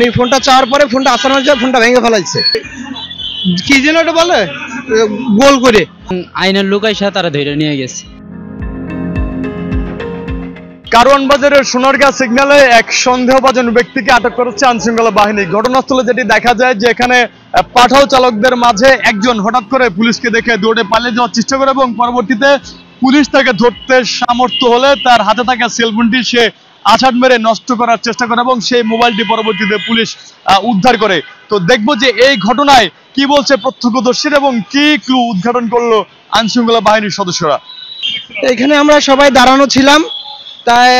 এই ফোনটা চাওয়ার পরে ফোনটা আসার মাঝে ফোনটা ভেঙে ফেলাইছে। কি যেন ওটা বলে, গোল করে আইনের লোক আইসা তারা ধরে নিয়ে গেছে। কারওয়ান বাজারের সোনারগাঁ সিগন্যালে এক সন্দেহভাজন ব্যক্তিকে আটক করেছে আইনশৃঙ্খলা বাহিনী। ঘটনাস্থলে যেটি দেখা যায় যে এখানে পাঠাও চালকদের মাঝে একজন হঠাৎ করে পুলিশকে দেখে দৌড়ে পালিয়ে যাওয়ার চেষ্টা করে এবং পরবর্তীতে পুলিশ তাকে ধরতে সামর্থ্য হলে তার হাতে থাকা সেলফোনটি সে আছাড় মেরে নষ্ট করার চেষ্টা করে এবং সেই মোবাইলটি পরবর্তীতে পুলিশ উদ্ধার করে। তো দেখবো যে এই ঘটনায় কি বলছে প্রত্যক্ষদর্শীরা এবং কি ক্লু উদ্ঘাটন করলো আইনশৃঙ্খলা বাহিনীর সদস্যরা। এখানে আমরা সবাই দাঁড়ানো ছিলাম, তাই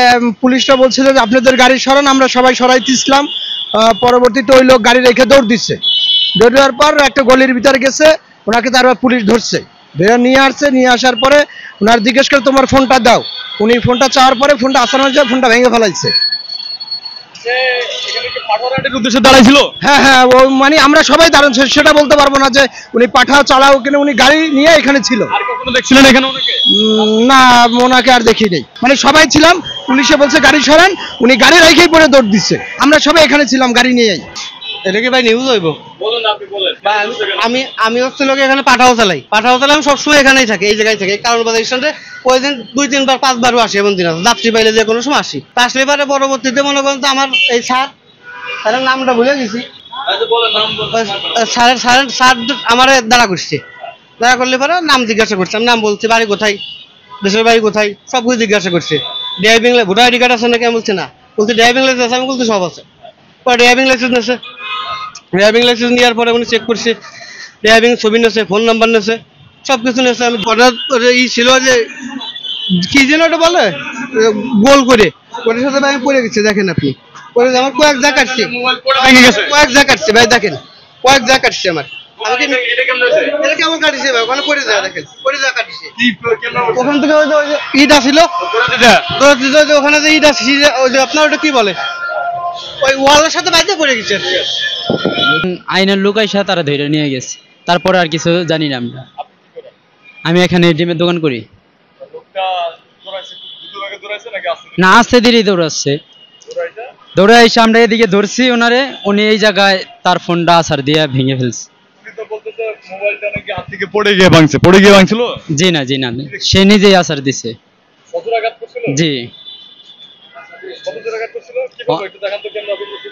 পুলিশটা বলছিল যে আপনাদের গাড়ি সরান, আমরা সবাই সরাইতেছিলাম। পরবর্তীতে ওই লোক গাড়ি রেখে দৌড় দিচ্ছে। দৌড় দেওয়ার পর একটা গলির ভিতরে গেছে, ওনাকে তারপর পুলিশ ধরছে, ধরে নিয়ে আসছে। নিয়ে আসার পরে ওনার জিজ্ঞেস করে তোমার ফোনটা দাও। উনি ফোনটা চাওয়ার পরে ফোনটা আসার মাঝে ফোনটা ভেঙে ফেলাইছে। উদ্দেশ্যে দাঁড়াইছিল। হ্যাঁ হ্যাঁ, ও মানে আমরা সবাই দাঁড়ান, সেটা বলতে পারবো না যে উনি পাঠাও চালাও কিনা, উনি গাড়ি নিয়ে এখানে ছিল। আর কখনো দেখছিলেন এখানে ওনাকে? না, ওনাকে আর দেখি নেই, মানে সবাই ছিলাম। পুলিশে বলছে গাড়ি সরান, উনি গাড়ি রেখেই পরে দৌড় দিচ্ছে। আমরা সবাই এখানে ছিলাম গাড়ি নিয়েই। এটা কি ভাই নিউজ হইব? বলুন, আপনি বলেন। আমি হচ্ছে লোকে এখানে পাঠাও চালাই আমি সবসময় এখানেই থাকি, এই জায়গায় থাকি। কারণ বাজার স্ট্যান্ডে প্রতিদিন 2-3 বার 5 বারও আসি, এমন দিন আছে যাত্রী পাইলে যে কোনো সময় আসি। আসলে পারে পরবর্তীতে মনে করেন তো আমার এই স্যারের নামটা ভুলে গেছি। স্যার আমার দাঁড়া করছে, দাঁড়া করলে পরে নাম জিজ্ঞাসা করছে। আমি নাম বলছি, বাড়ি কোথায়, দেশের বাড়ি কোথায়, সব কিছু জিজ্ঞাসা করছে। ড্রাইভিং ভোটার আইডি কার্ড আছে নাকি? আমি বলছি না। বলছি ড্রাইভিং লাইসেন্স আছে? আমি বলছি সব আছে। ড্রাইভিং লাইসেন্স নেছে, ড্রাইভিং লাইসেন্স নেওয়ার পরে উনি চেক করছে, ড্রাইভিং ছবি নেছে, ফোন নাম্বার নেছে, সব কিছু নেছে। আমি ই ছিল যে কি যেন ওটা বলে, গোল করে ওটার সাথে আমি পড়ে গেছি। দেখেন আপনি, পরে আমার কয়েক জায়গা কাটছে, কয়েক জায়গা কাটছে ভাই, দেখেন কয়েক জায়গা কাটছে আমার। এটা কেমন কাটছে ভাই? ওখানে পড়ে যায়, দেখেন পড়ে যায় কাটছে। ওখান থেকে ওই যে ইট আসছিল, ওখানে যে ইট আসছে, ওই যে আপনার ওটা কি বলে, ওই ওয়ালের সাথে বাইরে পড়ে গেছে। আইনের লোক আইসা তারা ধরে নিয়ে গেছে। তারপরে আর কিছু জানি না আমরা। আমি এখানে ডিমের দোকান করি। না, আস্তে ধীরে দৌড়াচ্ছে। দৌড়ে এসে আমরা এদিকে ধরছি ওনারে, উনি এই জায়গায় তার ফোনটা আছাড় দিয়ে ভেঙে ফেলছে। পড়ে গিয়ে ভাঙছিল? জি না, সে নিজেই আছাড় দিছে। জি,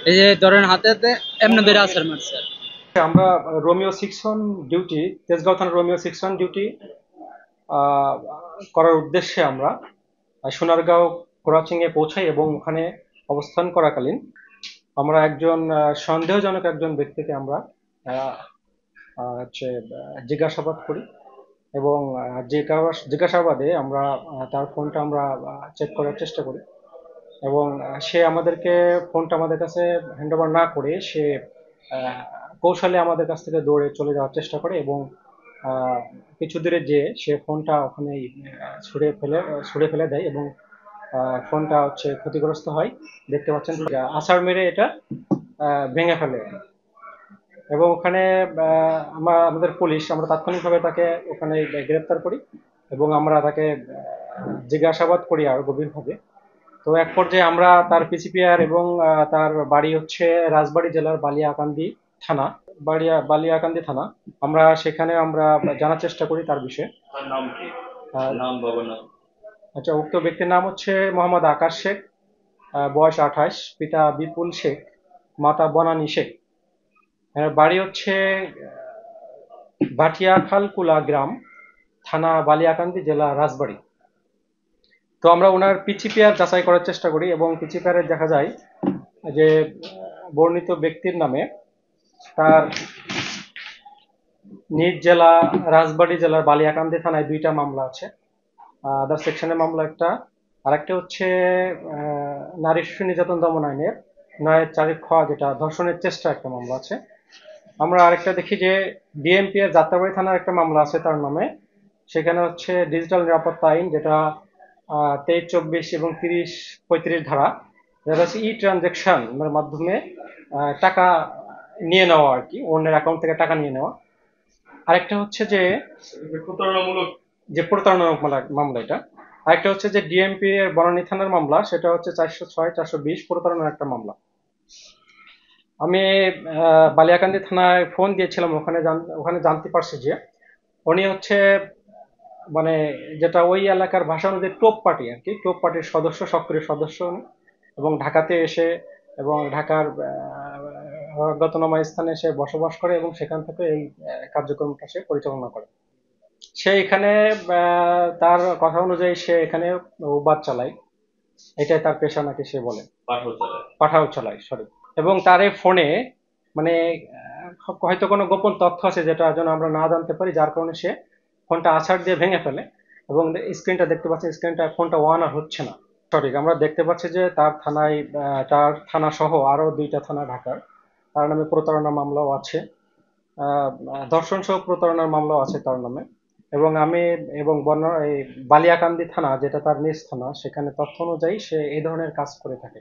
এই যে ধরেন হাতে এমনি ধরে আছাড় মারছে। আমরা রোমিও 6 ডিউটি, তেজগাঁও থানার রোমিও 6 ডিউটি করার উদ্দেশ্যে আমরা সোনারগাঁও ক্রসিংয়ে পৌঁছাই এবং ওখানে অবস্থান করাকালীন আমরা সন্দেহজনক একজন ব্যক্তিকে আমরা জিজ্ঞাসাবাদ করি এবং জিজ্ঞাসাবাদে আমরা তার ফোনটা আমরা চেক করার চেষ্টা করি এবং সে আমাদেরকে ফোনটা আমাদের কাছে হ্যান্ড ওভার না করে সে কৌশলে আমাদের কাছ থেকে দৌড়ে চলে যাওয়ার চেষ্টা করে এবং কিছু দূরে যেয়ে সে ফোনটা ওখানে ছুঁড়ে ফেলে দেয় এবং ফোনটা ক্ষতিগ্রস্ত হয়। দেখতে পাচ্ছেন আছাড় মেরে এটা ভেঙে ফেলে এবং ওখানে আমাদের পুলিশ আমরা তাৎক্ষণিকভাবে তাকে ওখানে গ্রেপ্তার করি এবং আমরা তাকে জিজ্ঞাসাবাদ করি আরো গভীরভাবে। তো এক পর্যায়ে আমরা তার পিসিপিআর এবং তার বাড়ি রাজবাড়ী জেলার বালিয়াকান্দি থানা, আমরা সেখানে আমরা জানার চেষ্টা করি তার বিষয়ে। আচ্ছা, উক্ত ব্যক্তির নাম মোহাম্মদ আকাশ শেখ, বয়স 28, পিতা বিপুল শেখ, মাতা বনানী শেখ, বাড়ি ভাটিয়াখালকুলা গ্রাম, থানা বালিয়াকান্দি, জেলা রাজবাড়ী। তো আমরা ওনার পিসিপিআর যাচাই করার চেষ্টা করি এবং পিসিপিআরে দেখা যায় যে বর্ণিত ব্যক্তির নামে তার নিজ জেলা রাজবাড়ী জেলার বালিয়াকান্দি থানায় 2টা মামলা আছে। আদার সেকশনের মামলা একটা, আরেকটা নারী শিশু নির্যাতন দমন আইনের 9-4 খ, যেটা ধর্ষণের চেষ্টা, একটা মামলা আছে। আমরা আরেকটা দেখি যে ডিএমপি এর যাত্রাবাড়ি থানার একটা মামলা আছে তার নামে, সেখানে ডিজিটাল নিরাপত্তা আইন, যেটা 23-24 এবং 30-35 ধারা, যেটা ই ট্রানজেকশন মাধ্যমে টাকা নিয়ে নেওয়া, আর কি অন্যের অ্যাকাউন্ট থেকে টাকা নিয়ে নেওয়া। আরেকটা প্রতারণামূলক মামলা এটা। আরেকটা যে ডিএমপি এর বনানী থানার মামলা, সেটা 406-420 প্রতারণার একটা মামলা। আমি বালিয়াকান্দি থানায় ফোন দিয়েছিলাম, ওখানে জানতে পারছি যে উনি হচ্ছে মানে যেটা ওই এলাকার ভাষা অনুযায়ী টোপ পার্টি আর কি, টোপ পার্টির সদস্য, সক্রিয় সদস্য উনি। এবং ঢাকাতে এসে এবং ঢাকার অজ্ঞাতনামা স্থানে সে বসবাস করে এবং সেখান থেকে এই কার্যক্রমটা সে পরিচালনা করে। সে এখানে তার কথা অনুযায়ী সে এখানে বাস চালায়, এটাই তার পেশা নাকি সে বলে। পাঠাও চালায়, সরি। এবং তার এই ফোনে মানে হয়তো কোনো গোপন তথ্য আছে যেটা যেন আমরা না জানতে পারি, যার কারণে সে ফোনটা আছাড় দিয়ে ভেঙে ফেলে। এবং স্ক্রিনটা দেখতে পাচ্ছি, স্ক্রিনটা ফোনটা ওয়ান আর হচ্ছে না। সঠিক, আমরা দেখতে পাচ্ছি যে তার থানায় তার থানা সহ আরো 2টা থানা ঢাকার, তার নামে প্রতারণা মামলাও আছে, ধর্ষণ সহ প্রতারণার মামলাও আছে তার নামে। এবং আমি এবং এই বালিয়াকান্দি থানা যেটা তার নিজ থানা, সেখানে তথ্য অনুযায়ী সে এই ধরনের কাজ করে থাকে।